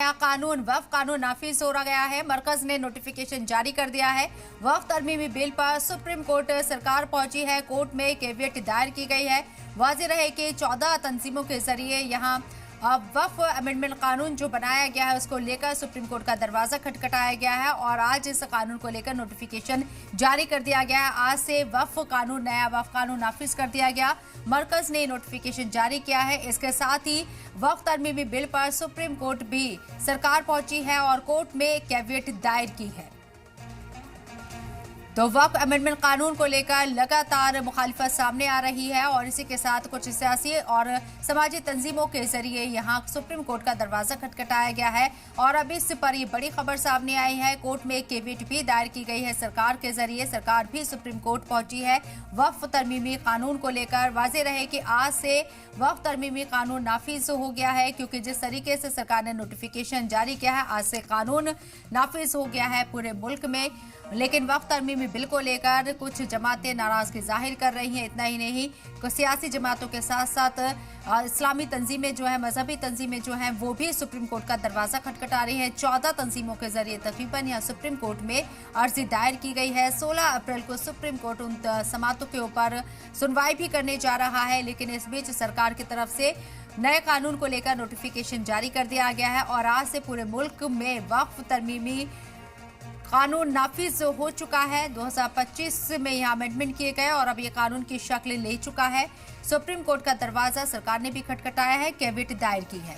नया कानून वक्फ कानून नाफिज हो गया है। मरकज ने नोटिफिकेशन जारी कर दिया है। वक्फ तरमीमी बिल पर सुप्रीम कोर्ट सरकार पहुंची है। कोर्ट में केवियट दायर की गई है। वाज़ेह रहे कि 14 तंजीमों के जरिए यहां वक्फ अमेंडमेंट कानून जो बनाया गया है उसको लेकर सुप्रीम कोर्ट का दरवाजा खटखटाया गया है और आज इस कानून को लेकर नोटिफिकेशन जारी कर दिया गया है। आज से नया वक्फ कानून नाफिज कर दिया गया। मरकज ने नोटिफिकेशन जारी किया है। इसके साथ ही वक्फ तरमीमी बिल पर सुप्रीम कोर्ट भी सरकार पहुंची है और कोर्ट में कैवियट दायर की है। तो वक्फ अमेंडमेंट कानून को लेकर लगातार मुखालिफत सामने आ रही है और इसी के साथ कुछ सियासी और समाजी तंजीमों के जरिए यहां सुप्रीम कोर्ट का दरवाजा खटखटाया गया है और अब इस पर ये बड़ी खबर सामने आई है। कोर्ट में केवियट भी दायर की गई है सरकार के जरिए। सरकार भी सुप्रीम कोर्ट पहुंची है वक्फ तरमीमी कानून को लेकर। वाज़ेह रहे कि आज से वक्फ तरमीमी कानून नाफिज हो गया है, क्योंकि जिस तरीके से सरकार ने नोटिफिकेशन जारी किया है आज से कानून नाफिज हो गया है पूरे मुल्क में। लेकिन वक्फ तरमीमी बिल को लेकर कुछ जमातें नाराजगी जाहिर कर रही हैं। इतना ही नहीं, कुछ सियासी जमातों के साथ साथ इस्लामी तंजीमें जो है, मजहबी तंजीमें जो हैं, वो भी सुप्रीम कोर्ट का दरवाजा खटखटा रही हैं। 14 तंजीमों के जरिए तकरीबन यहाँ सुप्रीम कोर्ट में अर्जी दायर की गई है। 16 अप्रैल को सुप्रीम कोर्ट उन समातों के ऊपर सुनवाई भी करने जा रहा है। लेकिन इस बीच सरकार की तरफ से नए कानून को लेकर नोटिफिकेशन जारी कर दिया गया है और आज से पूरे मुल्क में वक्फ तरमीमी कानून नाफिज हो चुका है। 2025 में यह अमेंडमेंट किए गए और अब ये कानून की शक्ल ले चुका है। सुप्रीम कोर्ट का दरवाजा सरकार ने भी खटखटाया है, कैवियट दायर की है।